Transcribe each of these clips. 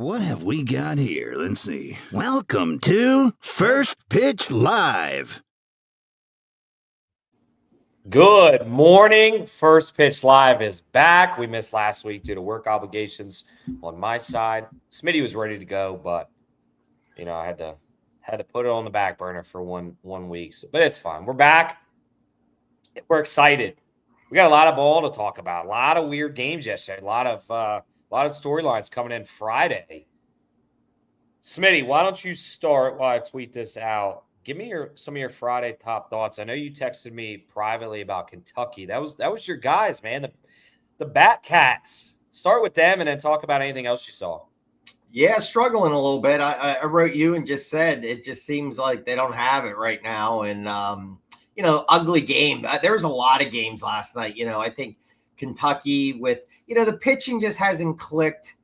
what have we got here? Let's see. Welcome to First Pitch Live. Good morning. First Pitch Live is back. We missed last week due to work obligations on my side. Smitty was ready to go, but I had to put it on the back burner for one week. But it's fine. We're back. We're excited. We got a lot of ball to talk about. A lot of weird games yesterday. A lot of storylines coming in Friday. Smitty, why don't you start while I tweet this out? Give me some of your Friday top thoughts. I know you texted me privately about Kentucky. That was your guys, man. The Bat Cats. Start with them and then talk about anything else you saw. Yeah, struggling a little bit. I wrote you and just said it just seems like they don't have it right now. And, ugly game. There was a lot of games last night. I think Kentucky with, the pitching just hasn't clicked.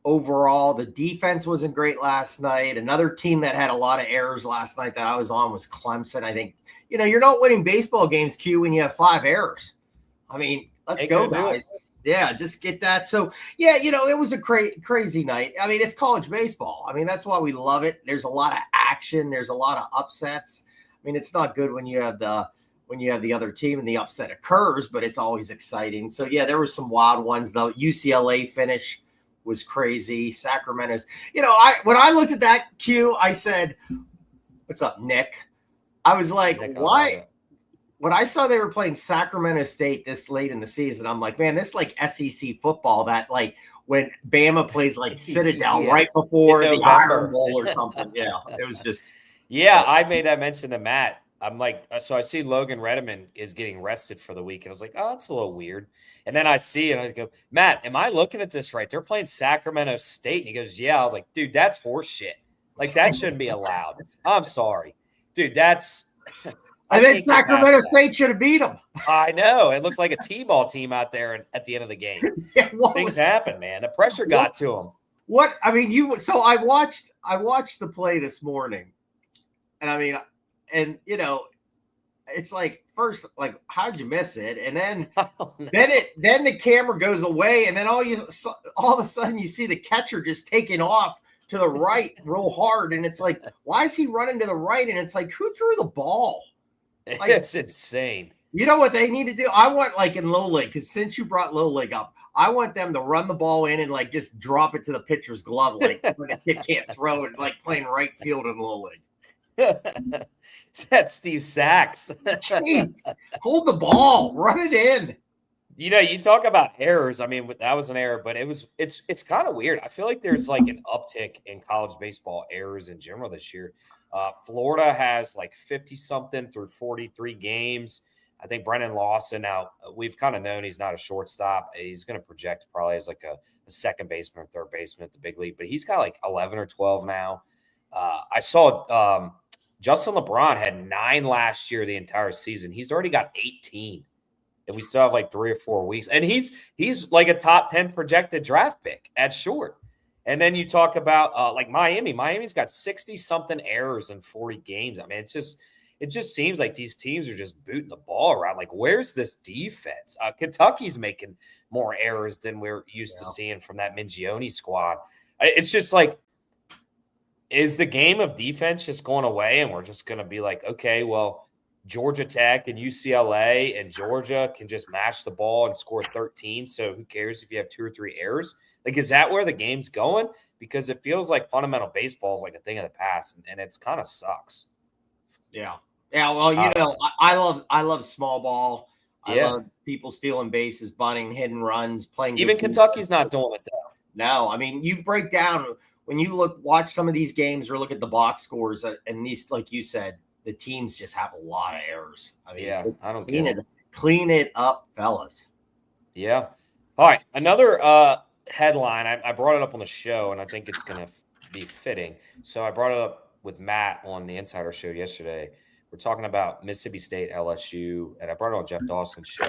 Overall, the defense wasn't great last night. Another team that had a lot of errors last night that I was on was Clemson. I think, you're not winning baseball games, Q, when you have 5 errors. I mean, let's go, guys. Yeah, just get that. So, yeah, it was a crazy night. I mean, it's college baseball. I mean, that's why we love it. There's a lot of action. There's a lot of upsets. I mean, it's not good when you have the other team and the upset occurs, but it's always exciting. So, yeah, there were some wild ones. The UCLA finish was crazy. Sacramento's, when I looked at that Q, I said, "What's up, Nick?" I was like, Nick, why? When I saw they were playing Sacramento State this late in the season, I'm like, man, this is like SEC football. That like when Bama plays like Citadel right before the Iron Bowl or something. Yeah, it was just. Yeah, I made that mention to Matt. I'm like, so I see Logan Redeman is getting rested for the week. And I was like, oh, that's a little weird. And then I see it and I go, Matt, am I looking at this right? They're playing Sacramento State. And he goes, yeah. I was like, dude, that's horse shit. Like, that shouldn't be allowed. I'm sorry. Dude, that's – I think Sacramento State should have beat them. I know. It looked like a T-ball team out there at the end of the game. Yeah, things happen, man. The pressure got to them. What – I mean, so I watched the play this morning. And, I mean – and it's like first, like, how'd you miss it? And then, then the camera goes away, and then all of a sudden you see the catcher just taking off to the right real hard, and it's like, why is he running to the right? And it's like, who threw the ball? Like, it's insane. You know what they need to do? I want like in low league, because since you brought low league up, I want them to run the ball in and like just drop it to the pitcher's glove, like when a kid can't throw it, like playing right field in low league. That's Steve Sachs. Jeez, hold the ball, run it in. You talk about errors. I mean, that was an error, but it's kind of weird. I feel like there's like an uptick in college baseball errors in general this year. Florida has like 50-something through 43 games. I think Brennan Lawson, now we've kind of known he's not a shortstop. He's going to project probably as like a second baseman or third baseman at the big league, but he's got like 11 or 12 now. I saw Justin LeBron had 9 last year, the entire season. He's already got 18. And we still have like 3 or 4 weeks. And he's like a top 10 projected draft pick at short. And then you talk about like Miami. Miami's got 60-something errors in 40 games. I mean, it just seems like these teams are just booting the ball around. Like, where's this defense? Kentucky's making more errors than we're used to seeing from that Mingione squad. It's just like, is the game of defense just going away and we're just going to be like, okay, well, Georgia Tech and UCLA and Georgia can just mash the ball and score 13, so who cares if you have 2 or 3 errors? Like, is that where the game's going? Because it feels like fundamental baseball is like a thing of the past, and it's kind of sucks. Yeah. Yeah, well, I love small ball. I love people stealing bases, bunting, hitting runs, playing. Even Kentucky's not doing it, though. No, I mean, you break down – when you watch some of these games or look at the box scores, and these, like you said, the teams just have a lot of errors. I mean, I don't clean it up, fellas. Yeah. All right. Another headline. I brought it up on the show, and I think it's going to be fitting. So I brought it up with Matt on the Insider Show yesterday. We're talking about Mississippi State, LSU, and I brought it on Jeff Dawson's show.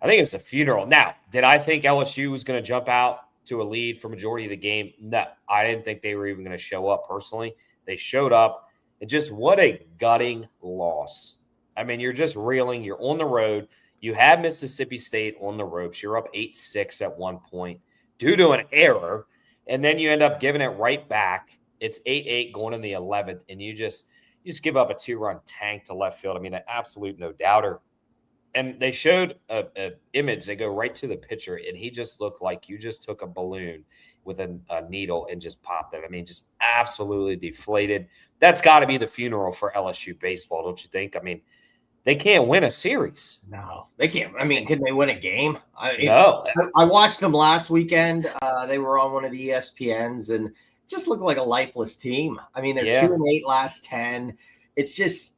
I think it was a funeral. Now, did I think LSU was going to jump out to a lead for majority of the game? No, I didn't think they were even going to show up personally. They showed up, and just what a gutting loss. I mean, you're just reeling. You're on the road. You have Mississippi State on the ropes. You're up 8-6 at one point due to an error. and then you end up giving it right back. It's 8-8 going in the 11th, and you just give up a 2-run tank to left field. I mean, an absolute no doubter. And they showed a image. They go right to the pitcher, and he just looked like you just took a balloon with a needle and just popped it. I mean, just absolutely deflated. That's got to be the funeral for LSU baseball, don't you think? I mean, they can't win a series. No, they can't. I mean, can they win a game? No. I watched them last weekend. They were on one of the ESPNs, and it just looked like a lifeless team. I mean, they're 2-8 last 10. It's just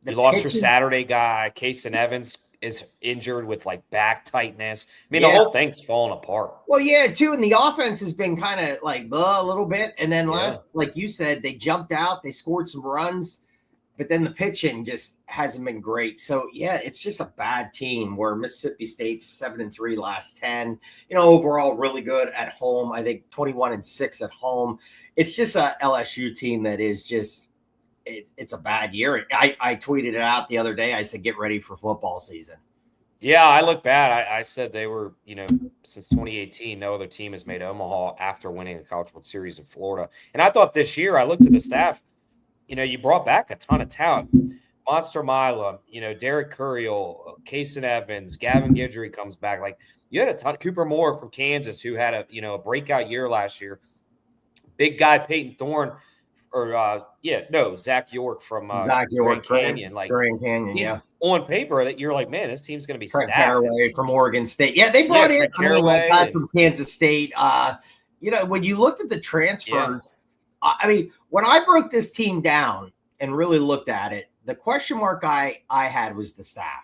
you lost your Saturday guy. Casey Evans is injured with like back tightness. I mean, the whole thing's falling apart. Well, yeah, too. And the offense has been kind of like a little bit. And then like you said, they jumped out, they scored some runs, but then the pitching just hasn't been great. So yeah, it's just a bad team. Where Mississippi State's 7-3 last 10. You know, overall really good at home. I think 21-6 at home. It's just a LSU team that is just. It's a bad year. I tweeted it out the other day. I said, get ready for football season. Yeah, I look bad. I said they were, since 2018, no other team has made Omaha after winning a College World Series in Florida. And I thought this year, I looked at the staff, you brought back a ton of talent. Monster Milam, Derek Curiel, Casey Evans, Gavin Guidry comes back. Like, you had a ton. Cooper Moore from Kansas, who had a breakout year last year. Big guy Peyton Thorne. Zach York from Grand Canyon. Grand Canyon, he's on paper that you're like, man, this team's going to be Trent stacked. Caraway from Oregon State. Yeah, they brought in that guy from Kansas State. When you looked at the transfers, I mean, when I broke this team down and really looked at it, the question mark I had was the staff.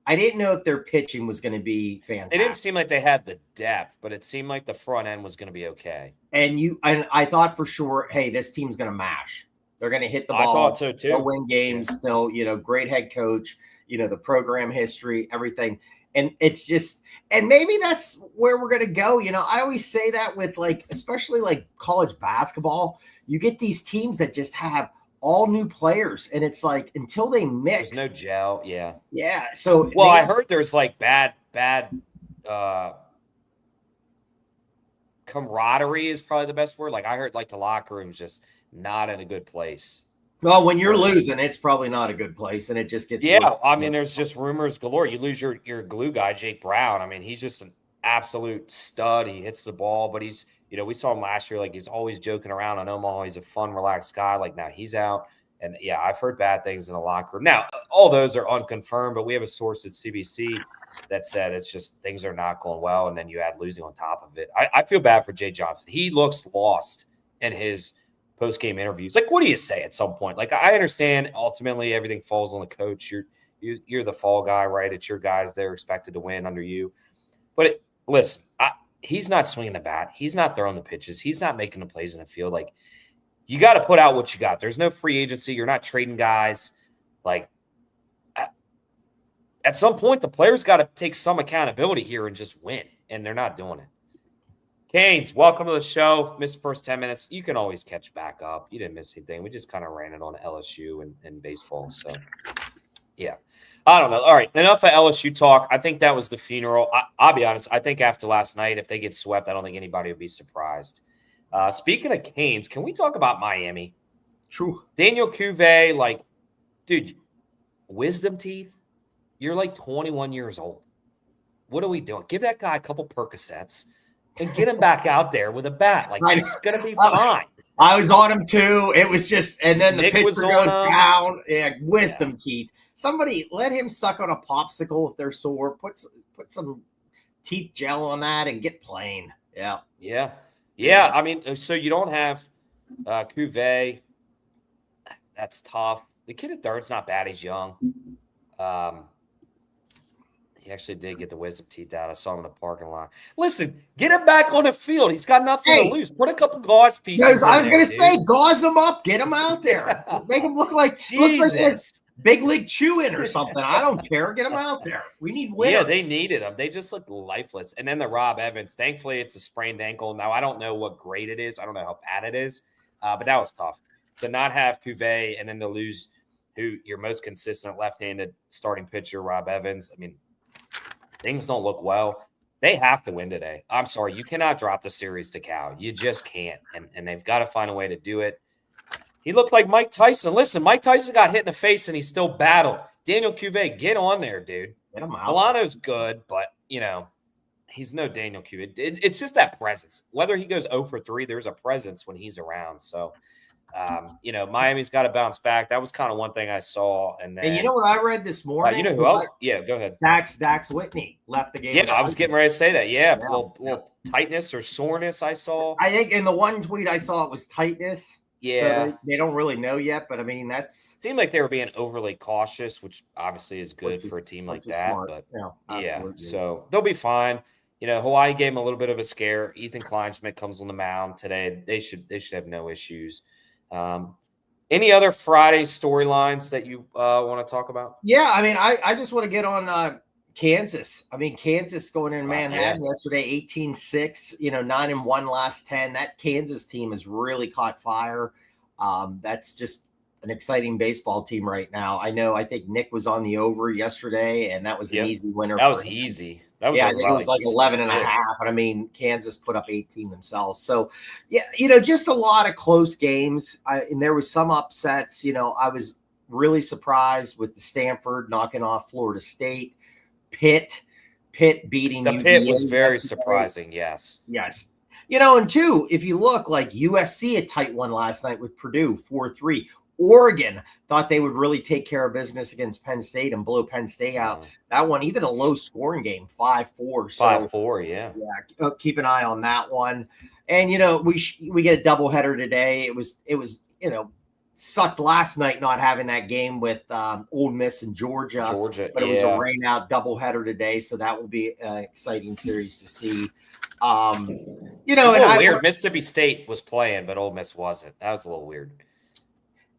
I didn't know if their pitching was going to be fantastic. It didn't seem like they had the depth, but it seemed like the front end was going to be okay. And I thought for sure, hey, this team's going to mash. They're going to hit the ball. I thought so too. They'll win games still, great head coach, the program history, everything. And it's just, and maybe that's where we're going to go. I always say that with especially college basketball, you get these teams that just have all new players, and it's like until they mix, there's no gel. Yeah. So I heard there's bad camaraderie is probably the best word. I heard the locker room's just not in a good place. Well, when you're losing, it's probably not a good place, and it just gets worse. I mean, there's just rumors galore. You lose your glue guy, Jake Brown. I mean, he's just an absolute stud. He hits the ball, but he's we saw him last year. He's always joking around on Omaha. He's a fun, relaxed guy. Now he's out. And I've heard bad things in the locker room. Now, all those are unconfirmed, but we have a source at CBC that said it's just things are not going well. And then you add losing on top of it. I feel bad for Jay Johnson. He looks lost in his post-game interviews. What do you say at some point? I understand ultimately everything falls on the coach. You're the fall guy, right? It's your guys. They're expected to win under you. But listen, he's not swinging the bat. He's not throwing the pitches. He's not making the plays in the field. You got to put out what you got. There's no free agency. You're not trading guys. At some point, the players got to take some accountability here and just win, and they're not doing it. Canes, welcome to the show. Missed the first 10 minutes. You can always catch back up. You didn't miss anything. We just kind of ran it on LSU and baseball. So, yeah. I don't know. All right, enough of LSU talk. I think that was the funeral. I'll be honest. I think after last night, if they get swept, I don't think anybody would be surprised. Speaking of Canes, can we talk about Miami? True. Daniel Cuvée, dude, wisdom teeth. You're 21 years old. What are we doing? Give that guy a couple Percocets and get him back out there with a bat. He's going to be fine. I was on him too. It was just, and then the pitcher goes down. Yeah, wisdom teeth. Somebody let him suck on a popsicle if they're sore. Put some teeth gel on that and get playing. Yeah. I mean, so you don't have Cuvée. That's tough. The kid at third's not bad. He's young. He actually did get the wisdom teeth out. I saw him in the parking lot. Listen, get him back on the field. He's got nothing to lose. Put a couple gauze pieces. I was going to say, gauze him up. Get him out there. Make him look like Big League Chew-In or something. I don't care. Get him out there. We need winners. Yeah, they needed him. They just look lifeless. And then the Rob Evans. Thankfully, it's a sprained ankle. Now, I don't know what grade it is. I don't know how bad it is. But that was tough. To not have Cuvée and then to lose your most consistent left-handed starting pitcher, Rob Evans. I mean, things don't look well. They have to win today. I'm sorry. You cannot drop the series to Cal. You just can't. And they've got to find a way to do it. He looked like Mike Tyson. Listen, Mike Tyson got hit in the face and he still battled. Daniel Cuvée, get on there, dude. Get him out. Milano's good, but, he's no Daniel Cuvée. It's just that presence. Whether he goes 0 for 3, there's a presence when he's around. So, Miami's got to bounce back. That was kind of one thing I saw. And you know what I read this morning? You know who else? Yeah, go ahead. Dax Whitney left the game. Yeah, I was getting ready to say that. Yeah, little tightness or soreness I saw. I think in the one tweet I saw it was tightness. Yeah. So they don't really know yet, but I mean, seemed like they were being overly cautious, which obviously is good for a team like that. Smart. But so they'll be fine. Hawaii gave them a little bit of a scare. Ethan Kleinschmidt comes on the mound today. They should have no issues. Any other Friday storylines that you want to talk about? Yeah, I mean, I just want to get on Kansas. I mean, Kansas going in Manhattan yesterday, 18-6, 9-1 last 10. That Kansas team has really caught fire. That's just an exciting baseball team right now. I think Nick was on the over yesterday, and that was an easy winner. That was easy. That was I think it was like 11 and a half. And I mean, Kansas put up 18 themselves. So, just a lot of close games. And there was some upsets. I was really surprised with the Stanford knocking off Florida State. Pitt beating the Pitt was very surprising. Yes. And two, if you look, like USC a tight one last night with Purdue 4-3. Oregon thought they would really take care of business against Penn State and blow Penn State out. That one, even a low scoring game, 5-4. So 5-4, yeah. Keep an eye on that one. And we get a doubleheader today. It was sucked last night not having that game with Ole Miss and Georgia, but it was a rain out doubleheader today, so that will be an exciting series to see. It's a little weird. Mississippi State was playing, but Ole Miss wasn't. That was a little weird.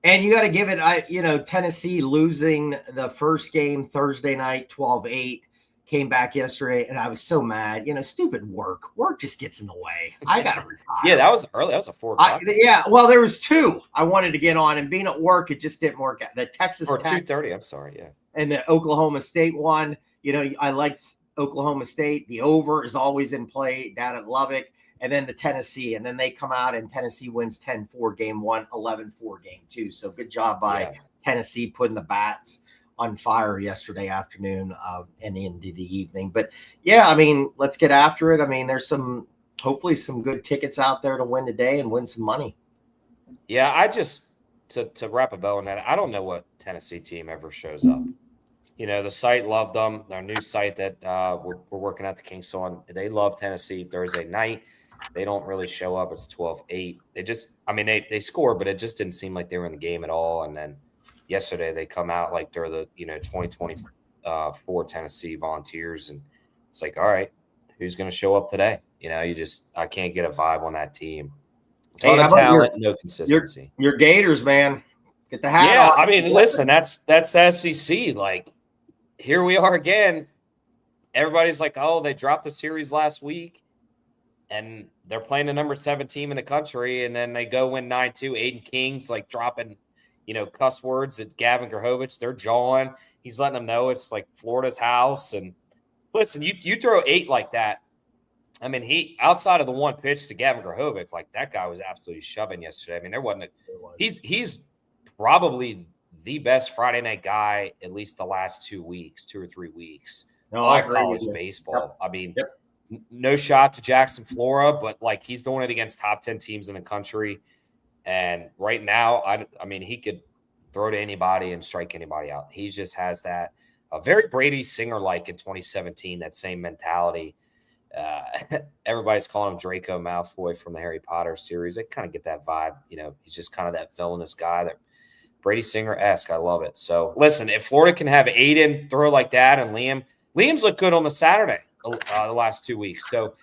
And you got to give it, Tennessee losing the first game Thursday night, 12-8. Came back yesterday, and I was so mad. Stupid work. Work just gets in the way. I got to retire. Yeah, that was early. That was a 4 o'clock. Well, there was 2 I wanted to get on, and being at work, it just didn't work out. The Texas or Tech 2:30. I'm sorry. Yeah, and the Oklahoma State one. I liked Oklahoma State. The over is always in play down at Lubbock, and then the Tennessee, and then they come out and Tennessee wins 10-4 game 1, 11-4 game 2. So good job by Tennessee putting the bats on fire yesterday afternoon and into the evening. But I mean, let's get after it. I mean, there's hopefully some good tickets out there to win today and win some money. Yeah, I just to wrap a bow on that, I don't know what Tennessee team ever shows up. The site loved them. Our new site that we're working at the Kings on, they love Tennessee Thursday night. They don't really show up. It's 12-8. They score, but it just didn't seem like they were in the game at all. And then yesterday they come out like they're the 2024 Tennessee Volunteers, and it's like, all right, who's going to show up today? I can't get a vibe on that team. Ton of talent, no consistency. Your Gators, man, get the hat. Yeah, off. I mean, listen, that's the SEC. Like, here we are again. Everybody's like, oh, they dropped the series last week, and they're playing the number 7 team in the country, and then they go win 9-2. Aiden King's like dropping cuss words at Gavin Grahovich. They're jawing. He's letting them know it's like Florida's house. And listen, you throw 8 like that. I mean, he outside of the one pitch to Gavin Grahovich, like that guy was absolutely shoving yesterday. I mean, there wasn't he's probably the best Friday night guy at least the last 2 or 3 weeks of college baseball. Yep. I mean, no shot to Jackson Flora, but like he's doing it against top 10 teams in the country. And right now, I mean, he could throw to anybody and strike anybody out. He just has that very Brady Singer-like in 2017, that same mentality. Everybody's calling him Draco Malfoy from the Harry Potter series. I kind of get that vibe. He's just kind of that villainous guy, that Brady Singer-esque. I love it. So, listen, if Florida can have Aiden throw like that and Liam's looked good on the Saturday the last 2 weeks. So,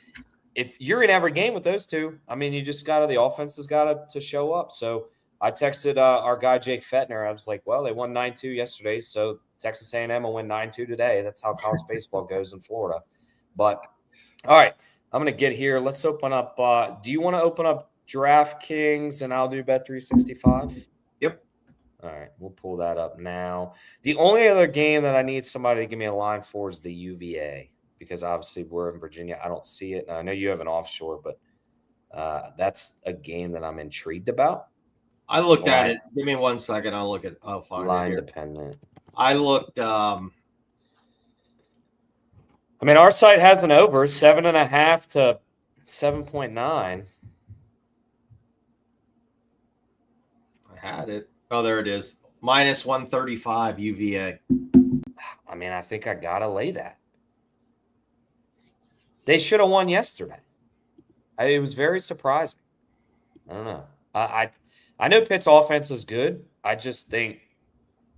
if you're in every game with those two, I mean, the offense has got to show up. So I texted our guy, Jake Fettner. I was like, well, they won 9-2 yesterday. So Texas A&M will win 9-2 today. That's how college baseball goes in Florida. But all right, I'm going to get here. Let's open up. Do you want to open up DraftKings and I'll do Bet365? Yep. All right, we'll pull that up now. The only other game that I need somebody to give me a line for is the UVA. because obviously we're in Virginia. I don't see it. Now, I know you have an offshore, but that's a game that I'm intrigued about. I looked at it. Give me 1 second. I'll find it line here. dependent. I looked. I mean, our site has an over 7.5 to 7.9. I had it. Oh, there it is. Minus 135 UVA. I mean, I think I gotta lay that. They should have won yesterday. It was very surprising. I don't know. I know Pitt's offense is good. I just think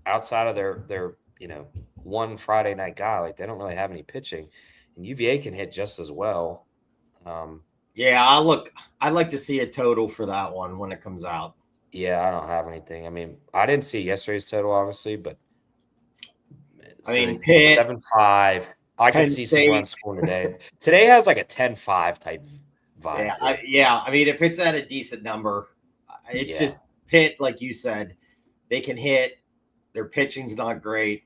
outside of their one Friday night guy, like they don't really have any pitching, and UVA can hit just as well. Yeah, I'd like to see a total for that one when it comes out. Yeah, I don't have anything. I mean, I didn't see yesterday's total, obviously, but Pitt 7-5. I can see some runs scoring today. Today has like a 10-5 type vibe. Yeah, I mean, if it's at a decent number, it's just Pitt, like you said, they can hit. Their pitching's not great.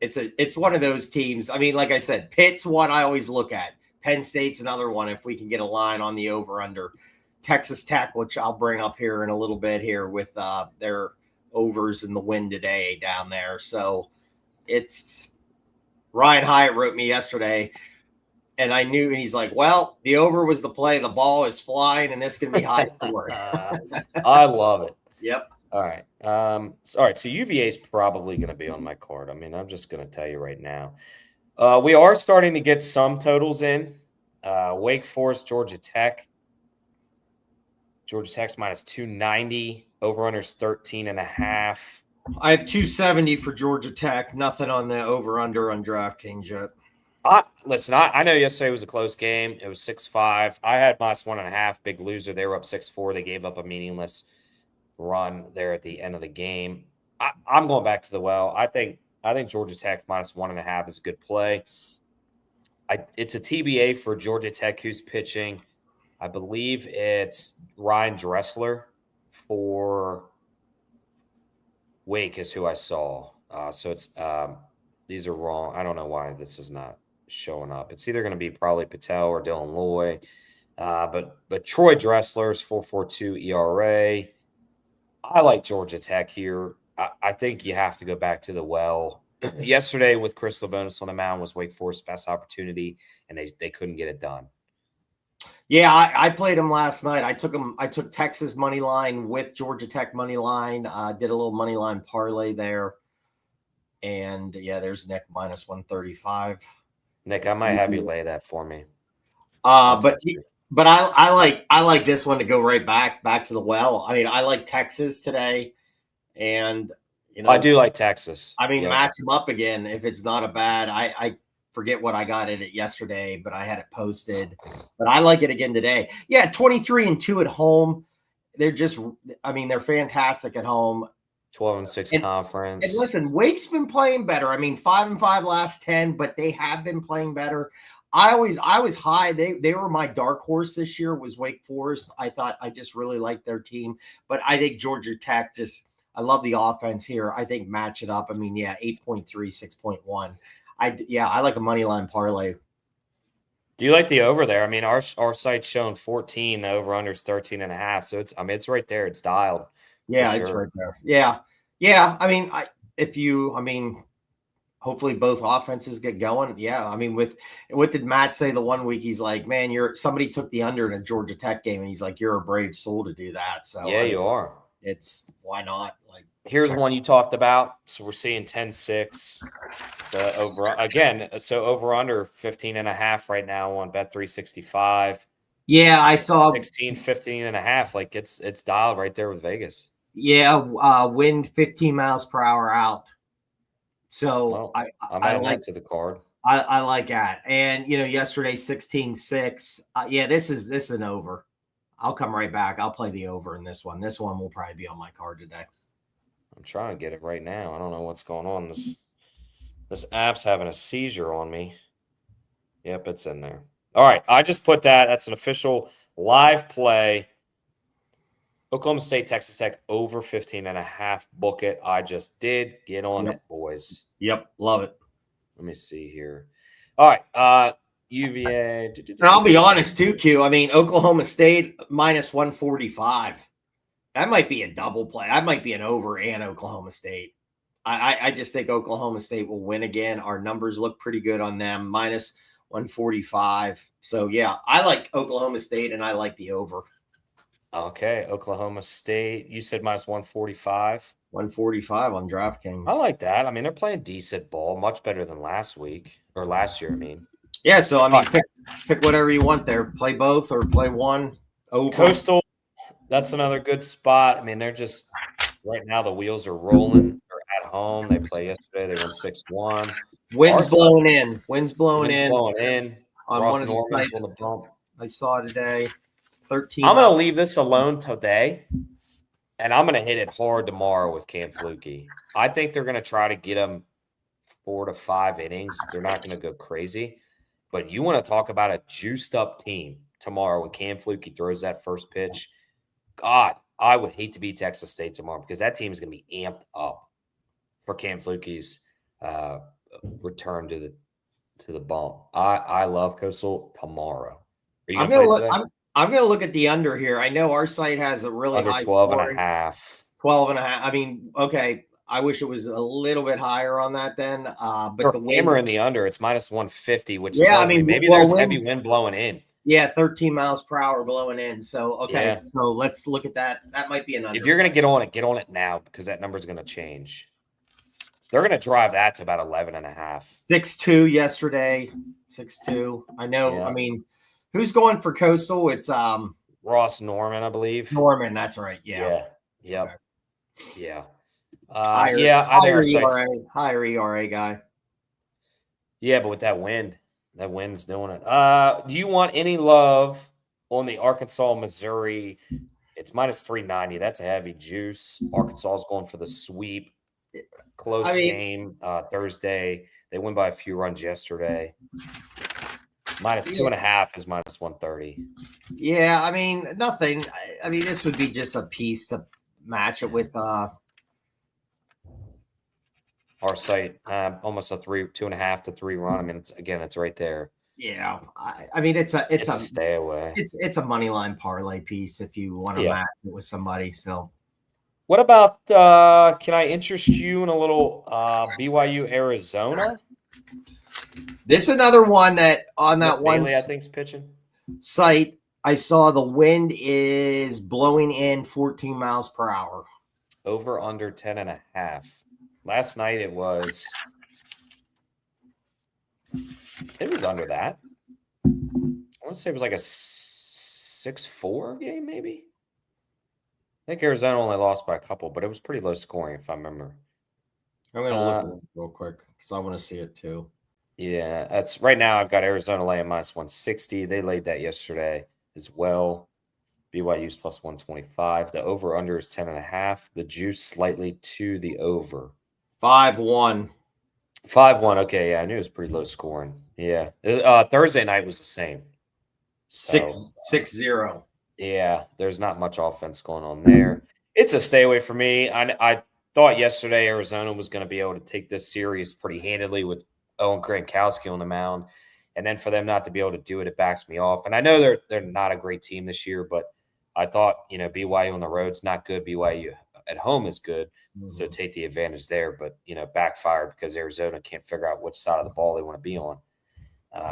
It's one of those teams. I mean, like I said, Pitt's one I always look at. Penn State's another one if we can get a line on the over-under. Texas Tech, which I'll bring up here in a little bit here with their overs in the win today down there. So it's Ryan Hyatt wrote me yesterday, and I knew, and he's like, well, the over was the play. The ball is flying, and this can be high scoring. I love it. Yep. All right. All right. So UVA is probably going to be on my card. I mean, I'm just going to tell you right now. We are starting to get some totals in. Wake Forest, Georgia Tech. Georgia Tech's minus 290. Over-under's 13.5. I have 270 for Georgia Tech. Nothing on the over-under on DraftKings yet. Listen, I know yesterday was a close game. It was 6-5. I had minus 1.5. Big loser. They were up 6-4. They gave up a meaningless run there at the end of the game. I'm going back to the well. I think Georgia Tech minus 1.5 is a good play. It's a TBA for Georgia Tech who's pitching. I believe it's Ryan Dressler for Wake is who I saw. So it's these are wrong. I don't know why this is not showing up. It's either going to be probably Patel or Dylan Loy. But Troy Dressler's 4.42 ERA. I like Georgia Tech here. I think you have to go back to the well. Yesterday with Chris Lavonis on the mound was Wake Forest's best opportunity, and they couldn't get it done. Yeah, I played him last night. I took Texas money line with Georgia Tech money line. Did a little money line parlay there. And yeah, there's Nick minus 135. Nick, I might have you lay that for me. But I like this one to go right back to the well. I mean, I like Texas today, and I do like Texas. I mean, match them up again if it's not a bad. I forget what I got in it yesterday, but I had it posted. But I like it again today. Yeah, 23-2 at home. They're they're fantastic at home. 12-6 conference. And listen, Wake's been playing better. I mean, 5-5 last 10, but they have been playing better. I was high. They were my dark horse this year was Wake Forest. I just really liked their team, but I think Georgia Tech I love the offense here. I think match it up. I mean, 8.3, 6.1. I like a money line parlay. Do you like the over there? I mean, our site's showing 14, the over under is 13.5. So it's right there. It's dialed. Yeah, it's right there. Yeah. I mean, hopefully both offenses get going. Yeah. I mean, what did Matt say the one week? He's like, man, somebody took the under in a Georgia Tech game, and he's like, you're a brave soul to do that. So yeah, you are. It's why not? Like, here's one you talked about. So we're seeing 10-6. The over again. So over under 15.5 right now on Bet365. Yeah, I saw 16, 15.5. Like it's dialed right there with Vegas. Yeah, wind 15 miles per hour out. So I'm adding that to the card. I like that. And yesterday 16-6. This is an over. I'll come right back. I'll play the over in this one. This one will probably be on my card today. I'm trying to get it right now. I don't know what's going on. This app's having a seizure on me. Yep, it's in there. All right, I just put that. That's an official live play. Oklahoma State, Texas Tech over 15.5. Book it. I just did. Get on it, boys. Yep, love it. Let me see here. All right. UVA. And I'll be honest too, Q. I mean, Oklahoma State minus 145. That might be a double play. That might be an over and Oklahoma State. I just think Oklahoma State will win again. Our numbers look pretty good on them, minus 145. So, yeah, I like Oklahoma State, and I like the over. Okay, Oklahoma State. You said minus 145. 145 on DraftKings. I like that. I mean, they're playing decent ball, much better than last year. I mean, yeah. So I mean, pick whatever you want there. Play both or play one. Over. Coastal. That's another good spot. I mean, they're just right now. The wheels are rolling. They're at home. They play yesterday. They won 6-1. Wind's blowing in. Wind's blowing in. On Ross one of the Norman's sites on the bump. I saw today. 13. I'm going to leave this alone today, and I'm going to hit it hard tomorrow with Cam Flukie. I think they're going to try to get him 4 to 5 innings. They're not going to go crazy. But you want to talk about a juiced-up team tomorrow when Cam Flukie throws that first pitch. God, I would hate to be Texas State tomorrow because that team is going to be amped up for Cam Flukie's return to the bump. I love Coastal tomorrow. Are you going to play today? I'm going to look at the under here. I know our site has a really under high 12 scoring, and a half. 12 and a half. I mean, okay. I wish it was a little bit higher on that then. But the hammer in the under, it's minus 150, which yeah, tells me maybe there's heavy wind blowing in. Yeah, 13 miles per hour blowing in. So, okay. So let's look at that. That might be an under. If you're going to get on it now because that number is going to change. They're going to drive that to about 11 and a half. 6-2 yesterday. 6-2. I know. Yeah. I mean, who's going for Coastal? It's Ross Norman, I believe. Norman, that's right. Yeah. Yep. Okay. Yeah. Higher ERA guy. Yeah, but with that wind's doing it. Do you want any love on the Arkansas, Missouri? It's minus 390. That's a heavy juice. Arkansas is going for the sweep. Close game Thursday. They win by a few runs yesterday. Minus 2.5 is minus 130. Yeah, I mean, nothing. I mean, this would be just a piece to match it with our site. Almost a 2.5 to 3 run. I mean, it's right there. Yeah, I mean, it's a stay away. It's a money line parlay piece if you want to match it with somebody. So, what about? Can I interest you in a little BYU Arizona? This is another one that on that one Bailey, I think's pitching site. I saw the wind is blowing in 14 miles per hour. Over under 10.5. Last night it was under that. I want to say it was like a 6-4 game, maybe. I think Arizona only lost by a couple, but it was pretty low scoring, if I remember. I'm going to look at it real quick because I want to see it too. Yeah, that's right now. I've got Arizona laying minus 160. They laid that yesterday as well. BYU's plus 125. The over-under is 10.5. The juice slightly to the over. 5-1. 5-1. Okay, yeah, I knew it was pretty low scoring. Yeah. Thursday night was the same. 6-0. Yeah, there's not much offense going on there. It's a stay away for me. I thought yesterday Arizona was going to be able to take this series pretty handedly with Owen Gronkowski on the mound. And then for them not to be able to do it, it backs me off. And I know they're not a great team this year, but I thought, BYU on the road's not good. BYU at home is good. Mm-hmm. So take the advantage there. But, backfired because Arizona can't figure out which side of the ball they want to be on.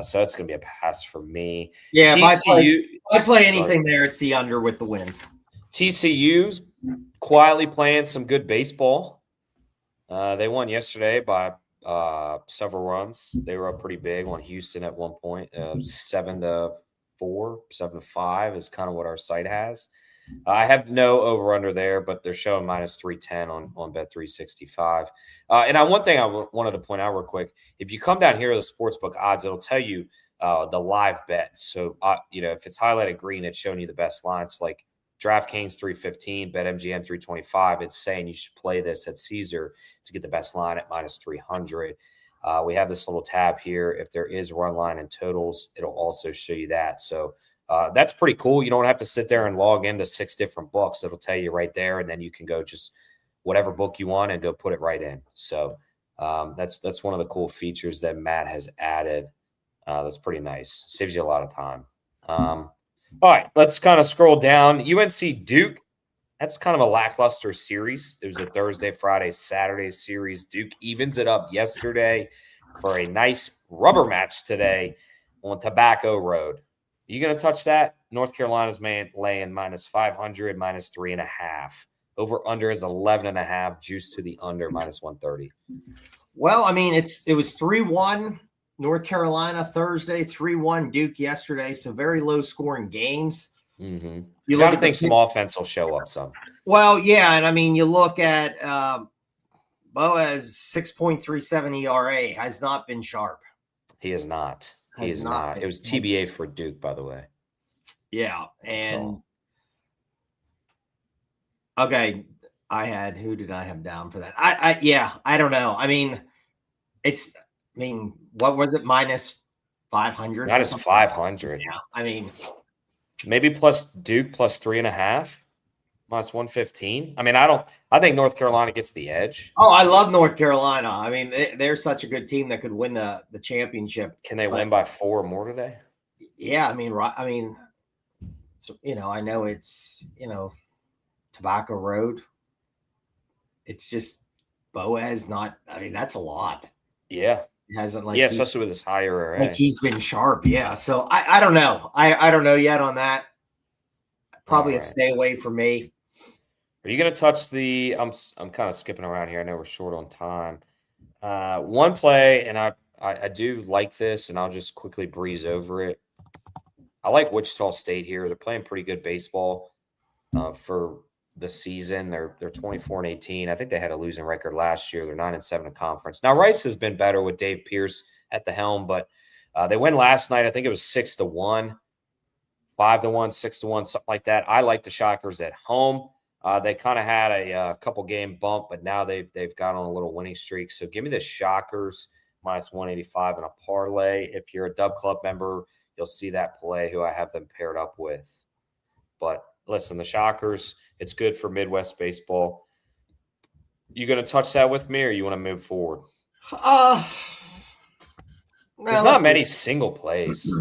So it's going to be a pass for me. Yeah, TCU, if I play anything there, it's the under with the wind. TCU's quietly playing some good baseball. They won yesterday by several runs. They were up pretty big on Houston at one point. 7-4, 7-5 is kind of what our site has. I have no over-under there, but they're showing minus 310 on Bet365. And one thing I wanted to point out real quick, if you come down here to the sportsbook odds, it'll tell you the live bets. So, if it's highlighted green, it's showing you the best lines. Like DraftKings 315, BetMGM 325. It's saying you should play this at Caesar to get the best line at minus 300. We have this little tab here. If there is run line and totals, it'll also show you that. So, that's pretty cool. You don't have to sit there and log into 6 different books. It'll tell you right there, and then you can go just whatever book you want and go put it right in. So that's one of the cool features that Matt has added That's pretty nice. Saves you a lot of time. All right, let's kind of scroll down. UNC Duke. That's kind of a lackluster series. It was a Thursday, Friday, Saturday series. Duke evens it up yesterday for a nice rubber match today on Tobacco Road. You going to touch that? North Carolina's laying minus 500, minus 3.5. Over under is 11.5. Juice to the under, minus 130. Well, I mean, it was 3-1 North Carolina Thursday, 3-1 Duke yesterday. So very low scoring games. Mm-hmm. You got to think some offense will show up some. Well, yeah, and I mean, you look at Boaz 6.37 ERA has not been sharp. He is not. He is not. It was TBA for Duke, by the way. Yeah, and okay, who did I have down for that? I don't know. I mean, what was it? Minus 500. Minus 500. Yeah, I mean. Maybe plus Duke plus 3.5, minus 115. I mean, I think North Carolina gets the edge. Oh, I love North Carolina. I mean, they're such a good team that could win the championship. Can they win by 4 or more today? Yeah, I mean, so, I know it's, Tobacco Road. It's just Boaz not, I mean, that's a lot. Yeah. It hasn't especially with his higher array. Like he's been sharp, yeah. So I don't know. I don't know yet on that. Probably a stay away from me. Are you going to touch the? I'm kind of skipping around here. I know we're short on time. One play, and I do like this, and I'll just quickly breeze over it. I like Wichita State here. They're playing pretty good baseball for the season. They're 24-18. I think they had a losing record last year. They're 9-7 in conference. Now Rice has been better with Dave Pierce at the helm, but they win last night. I think it was 6-1, 5-1, 6-1, something like that. I like the Shockers at home. They kind of had a couple game bump, but now they've got on a little winning streak. So give me the Shockers minus 185 in a parlay. If you're a Dub Club member, you'll see that play who I have them paired up with. But listen, the Shockers, it's good for Midwest baseball. You going to touch that with me, or you want to move forward? There's not many single plays.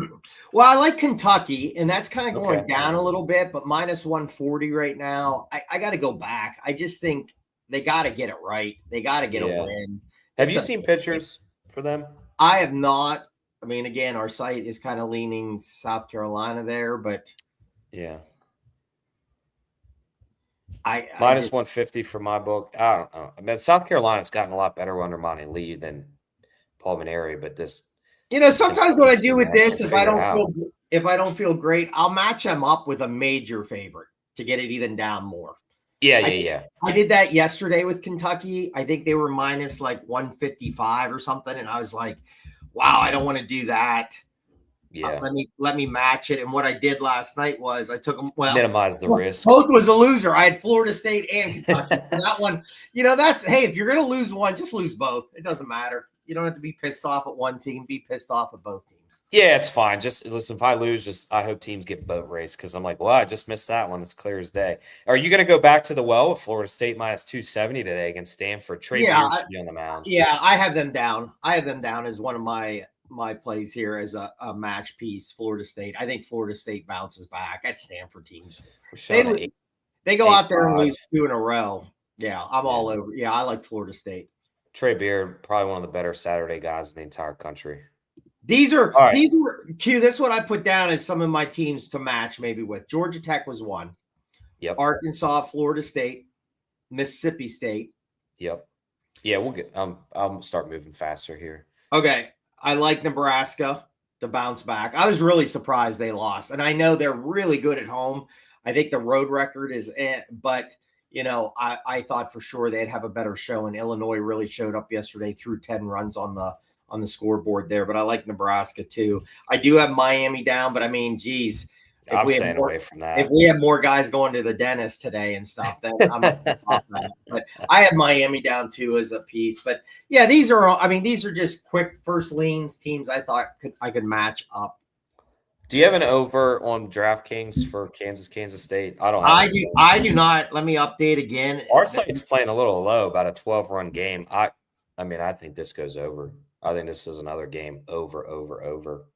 Well, I like Kentucky, and that's kind of going down a little bit, but minus 140 right now. I got to go back. I just think they got to get it right. They got to get a win. Have you seen pictures for them? I have not. I mean, again, our site is kind of leaning South Carolina there, but yeah. Minus 150 for my book. I don't know. I mean, South Carolina's gotten a lot better under Monty Lee than Paul Maneri, but this. Sometimes what I do with this, if I don't feel great, I'll match them up with a major favorite to get it even down more. Yeah. I did that yesterday with Kentucky. I think they were minus like 155 or something, and I was like, "Wow, I don't want to do that." Yeah. Let me match it. And what I did last night was I took them. Well, minimize the risk. Both was a loser. I had Florida State and Kentucky. So that one, if you're going to lose one, just lose both. It doesn't matter. You don't have to be pissed off at one team. Be pissed off at both teams. Yeah, it's fine. Just listen, if I lose, I hope teams get boat race because I'm like, well, I just missed that one. It's clear as day. Are you going to go back to the well with Florida State minus 270 today against Stanford? Trey Beard should be on the mound. Yeah, I have them down. I have them down as one of my plays here as a match piece. Florida State. I think Florida State bounces back at Stanford teams. They go out there and lose 2 in a row. Yeah, I'm all over. Yeah, I like Florida State. Trey Beard, probably one of the better Saturday guys in the entire country. These are Q. This is what I put down as some of my teams to match maybe with. Georgia Tech was one. Yep. Arkansas, Florida State, Mississippi State. Yep. Yeah, we'll get. I'll start moving faster here. Okay. I like Nebraska to bounce back. I was really surprised they lost. And I know they're really good at home. I think the road record is but I thought for sure they'd have a better show. And Illinois really showed up yesterday, threw 10 runs on the scoreboard there. But I like Nebraska too. I do have Miami down, but I mean, geez. I'm staying away from that. If we have more guys going to the dentist today and stuff, then I'm not off that. But I have Miami down too as a piece. But yeah, these are just quick first leans teams I thought I could match up. Do you have an over on DraftKings for Kansas State? I don't. I do not. Let me update again. Our site's playing a little low, about a 12-run game. I think this goes over. I think this is another game over.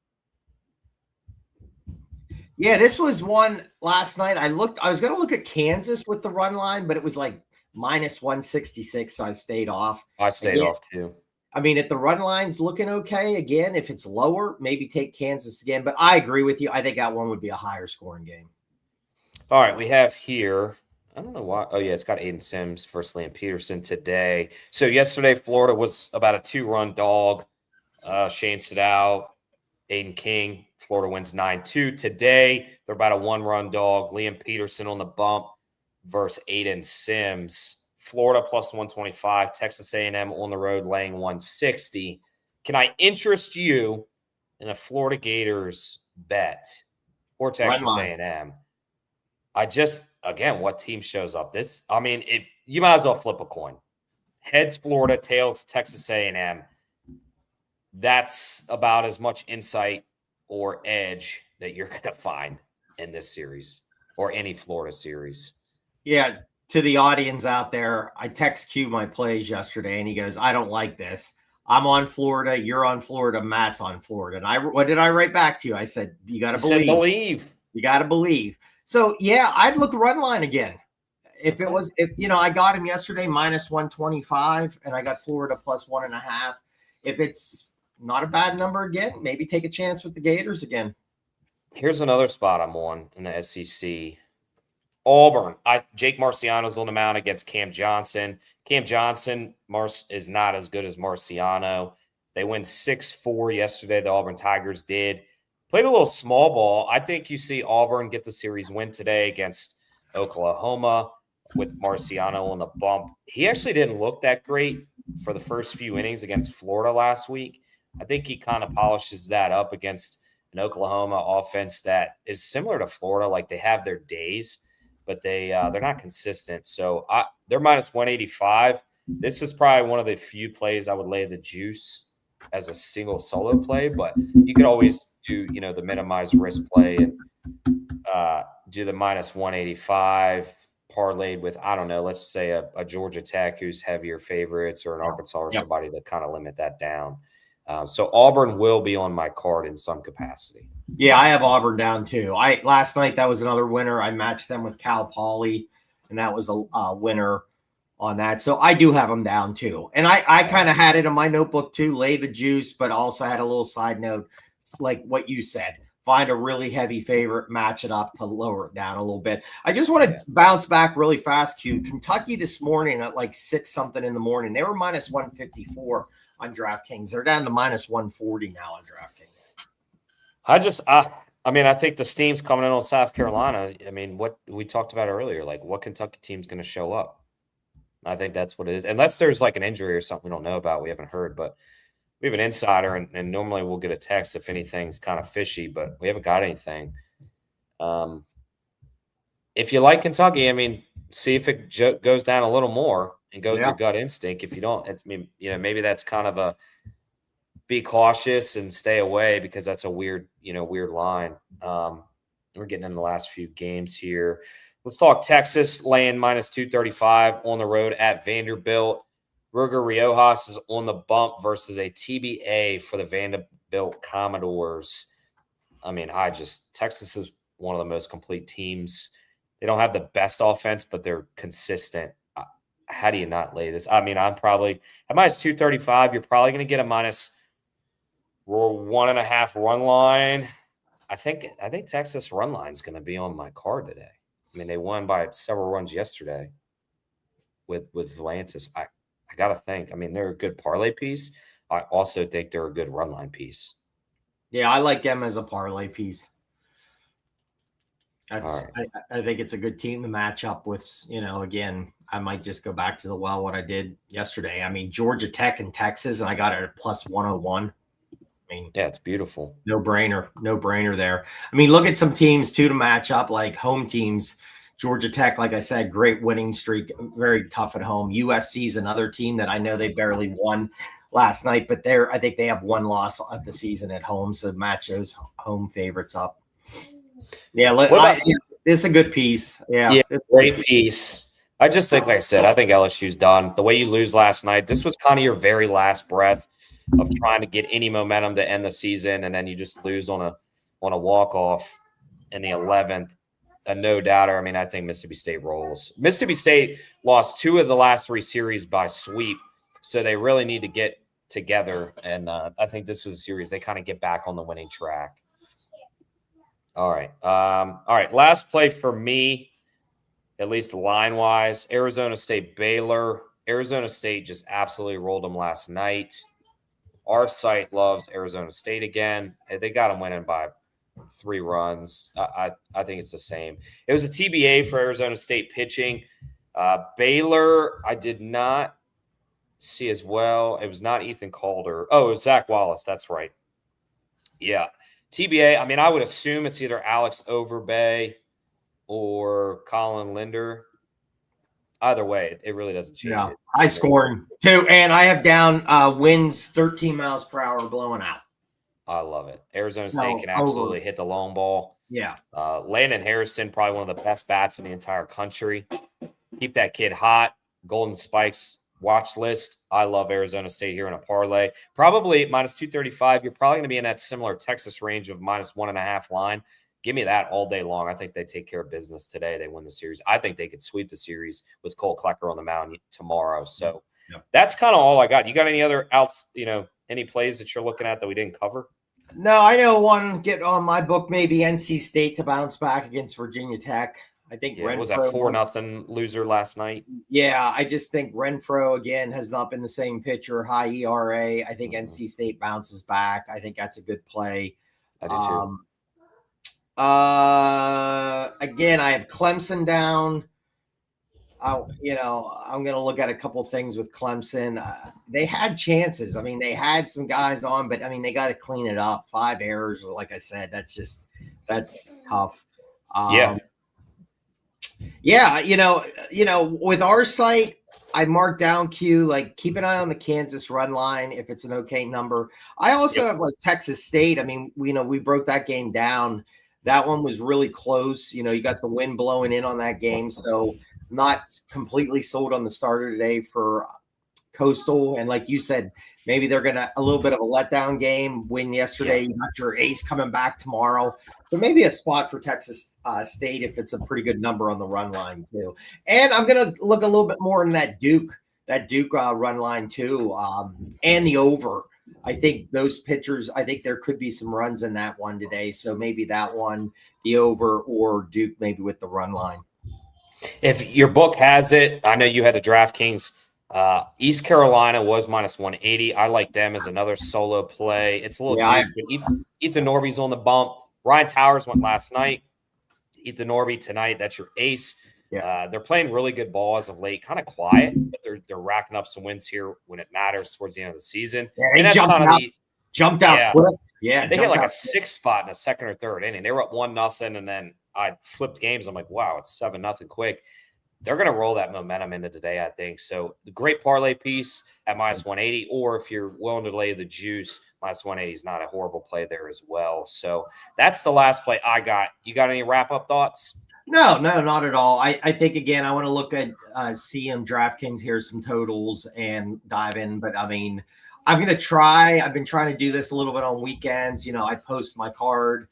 Yeah, this was one last night. I was going to look at Kansas with the run line, but it was like minus 166, so I stayed off. I stayed off too. I mean, if the run line's looking okay, again, if it's lower, maybe take Kansas again. But I agree with you. I think that one would be a higher scoring game. All right, we have here, I don't know why. Oh, yeah, it's got Aiden Sims versus Liam Peterson today. So yesterday, Florida was about a 2-run dog. Shane Sedau, Aiden King, Florida wins 9-2. Today, they're about a 1-run dog. Liam Peterson on the bump versus Aiden Sims. Florida plus 125. Texas A&M on the road laying 160. Can I interest you in a Florida Gators bet or Texas A&M? Again, what team shows up? If you might as well flip a coin. Heads Florida, tails Texas A&M. That's about as much insight or edge that you're going to find in this series or any Florida series. Yeah, to the audience out there, I text Q my plays yesterday, and he goes, I don't like this. I'm on Florida. You're on Florida. Matt's on Florida. And what did I write back to you? I said, you got to believe. You got to believe. So, yeah, I'd look run line again. If I got him yesterday minus 125, and I got Florida plus 1.5. If it's not a bad number again, maybe take a chance with the Gators again. Here's another spot I'm on in the SEC. Auburn. Jake Marciano's on the mound against Cam Johnson. Cam Johnson is not as good as Marciano. They win 6-4 yesterday. The Auburn Tigers did. Played a little small ball. I think you see Auburn get the series win today against Oklahoma with Marciano on the bump. He actually didn't look that great for the first few innings against Florida last week. I think he kind of polishes that up against an Oklahoma offense that is similar to Florida. Like, they have their days, but they're not consistent. So they're minus 185. This is probably one of the few plays I would lay the juice as a single solo play, but you could always do, the minimized risk play and do the minus 185 parlayed with, I don't know, let's say a Georgia Tech who's heavier favorites, or an Arkansas or somebody to kind of limit that down. So Auburn will be on my card in some capacity. Yeah, I have Auburn down too. Last night, that was another winner. I matched them with Cal Poly, and that was a winner on that. So I do have them down too. And I kind of had it in my notebook too, lay the juice, but also had a little side note, like what you said. Find a really heavy favorite, match it up to lower it down a little bit. I just want to bounce back really fast, Q. Kentucky this morning at like 6-something in the morning, they were minus 154 on DraftKings. They're down to minus 140 now on DraftKings. I think the steam's coming in on South Carolina. I mean, what we talked about earlier, like what Kentucky team's going to show up? I think that's what it is. Unless there's like an injury or something we don't know about, we haven't heard, but we have an insider, and normally we'll get a text if anything's kind of fishy, but we haven't got anything. If you like Kentucky, see if it goes down a little more and go with your gut instinct. If you don't, maybe that's kind of a be cautious and stay away, because that's a weird line. We're getting in the last few games here. Let's talk Texas laying minus 235 on the road at Vanderbilt. Ruger Riojas is on the bump versus a TBA for the Vanderbilt Commodores. Texas is one of the most complete teams. They don't have the best offense, but they're consistent. How do you not lay this? I'm probably at minus 235. You're probably going to get a minus 1.5 run line. I think Texas run line is going to be on my card today. They won by several runs yesterday with Volantis. I got to think. They're a good parlay piece. I also think they're a good run line piece. Yeah, I like them as a parlay piece. I think it's a good team to match up with. Again, I might just go back to what I did yesterday. Georgia Tech and Texas, and I got it at plus 101. Yeah, it's beautiful. No brainer there. Look at some teams too to match up, like home teams. Georgia Tech, like I said, great winning streak, very tough at home. USC is another team that I know they barely won last night, but I think they have one loss of the season at home, so match those home favorites up. Yeah, it's a good piece. Yeah, great piece. I just think, like I said, I think LSU's done. The way you lose last night, this was kind of your very last breath of trying to get any momentum to end the season, and then you just lose on a walk-off. in the 11th. A no doubter. I mean, I think Mississippi State rolls. Mississippi State lost 2 of the last 3 series by sweep, so they really need to get together. And I think this is a series they kind of get back on the winning track. All right. All right. Last play for me, at least line-wise, Arizona State Baylor. Arizona State just absolutely rolled them last night. Our site loves Arizona State again. They got them winning by 3 runs. I think it's the same. It was a TBA for Arizona State pitching. Baylor, I did not see as well. It was not Ethan Calder. Oh, it was Zach Wallace. That's right. Yeah. TBA, I mean, I would assume it's either Alex Overbay or Colin Linder. Either way, it really doesn't change it. I scored 2, and I have down winds 13 miles per hour blowing out. I love it. Arizona State can absolutely hit the long ball. Yeah. Landon Harrison, probably one of the best bats in the entire country. Keep that kid hot. Golden Spikes watch list. I love Arizona State here in a parlay. Probably minus 235. You're probably going to be in that similar Texas range of minus 1.5 line. Give me that all day long. I think they take care of business today. They win the series. I think they could sweep the series with Cole Klecker on the mound tomorrow. So that's kind of all I got. You got any other any plays that you're looking at that we didn't cover? No, I know one get on my book, maybe NC State to bounce back against Virginia Tech. I think Renfro was that 4-0 loser last night. Yeah, I just think Renfro again has not been the same pitcher. High ERA. I think NC State bounces back. I think that's a good play. I do too. Again, I have Clemson down. I'm going to look at a couple things with Clemson. They had chances. I mean, they had some guys on, but I mean, they got to clean it up. 5 errors, like I said, that's tough. With our site, I marked down Q, like keep an eye on the Kansas run line if it's an okay number. I also have like Texas State. I mean, we broke that game down. That one was really close. You got the wind blowing in on that game. So not completely sold on the starter today for Coastal. And like you said, maybe they're going to a little bit of a letdown game. Win yesterday. You got your ace coming back tomorrow. So maybe a spot for Texas State if it's a pretty good number on the run line too. And I'm going to look a little bit more in that Duke run line too, and the over. I think those pitchers, I think there could be some runs in that one today. So maybe that one, the over, or Duke maybe with the run line. If your book has it, I know you had the DraftKings. East Carolina was minus 180. I like them as another solo play. It's a little juice, but Ethan Norby's on the bump. Ryan Towers went last night. Ethan Norby tonight. That's your ace. Yeah. They're playing really good ball as of late. Kind of quiet, but they're racking up some wins here when it matters towards the end of the season. Yeah, and that's jumped out quick. Yeah, they hit like a 6th spot in the 2nd or 3rd inning. They were up 1-0, and then I flipped games. I'm like, wow, it's 7-0 quick. They're going to roll that momentum into today, I think. So the great parlay piece at minus 180, or if you're willing to lay the juice, minus 180 is not a horrible play there as well. So that's the last play I got. You got any wrap-up thoughts? No, not at all. I think, again, I want to look at CM DraftKings here, some totals, and dive in. But, I mean, I'm going to try. I've been trying to do this a little bit on weekends. I post my card.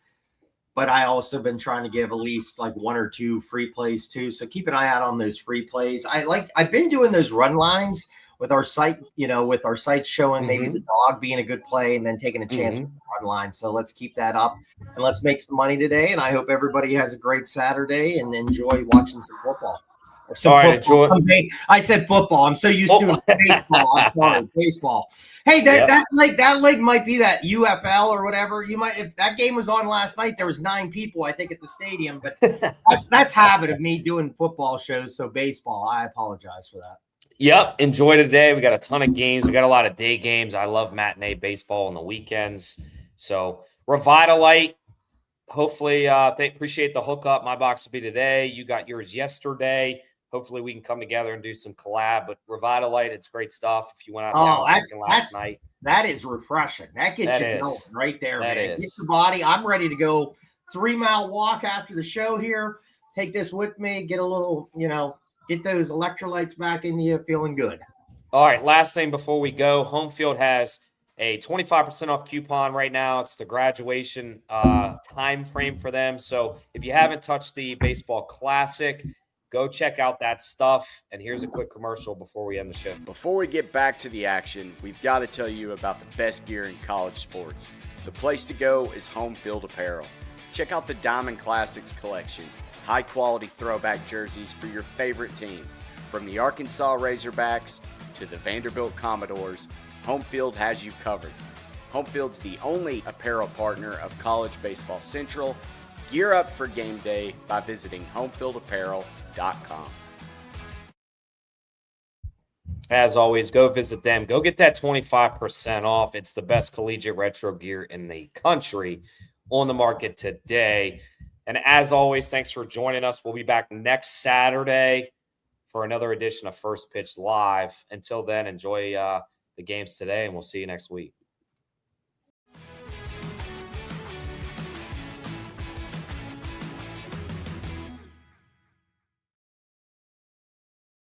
But I also been trying to give at least like 1 or 2 free plays too. So keep an eye out on those free plays. I've been doing those run lines with our site, with our site showing maybe the dog being a good play and then taking a chance with the run line. So let's keep that up and let's make some money today. And I hope everybody has a great Saturday and enjoy watching some football. I said football. I'm so used to baseball. I'm sorry, baseball. Hey, that leg might be that UFL or whatever. You might, if that game was on last night, there was 9 people, I think, at the stadium. But that's habit of me doing football shows. So baseball, I apologize for that. Yep, enjoy today. We got a ton of games. We got a lot of day games. I love matinee baseball on the weekends. So Revitalight. Hopefully, they appreciate the hookup. My box will be today. You got yours yesterday. Hopefully we can come together and do some collab. But Revitalight, it's great stuff. If you went out last night, that is refreshing. That gets you going right there, man. Get your body. I'm ready to go 3-mile walk after the show here. Take this with me. Get a little, get those electrolytes back into you, feeling good. All right. Last thing before we go, Home Field has a 25% off coupon right now. It's the graduation time frame for them. So if you haven't touched the Baseball Classic, go check out that stuff. And here's a quick commercial before we end the show. Before we get back to the action, we've got to tell you about the best gear in college sports. The place to go is Home Field Apparel. Check out the Diamond Classics collection, high-quality throwback jerseys for your favorite team. From the Arkansas Razorbacks to the Vanderbilt Commodores, Home Field has you covered. Home Field's the only apparel partner of College Baseball Central. Gear up for game day by visiting homefieldapparel.com. As always, go visit them. Go get that 25% off. It's the best collegiate retro gear in the country on the market today. And as always, thanks for joining us. We'll be back next Saturday for another edition of First Pitch Live. Until then, enjoy the games today, and we'll see you next week.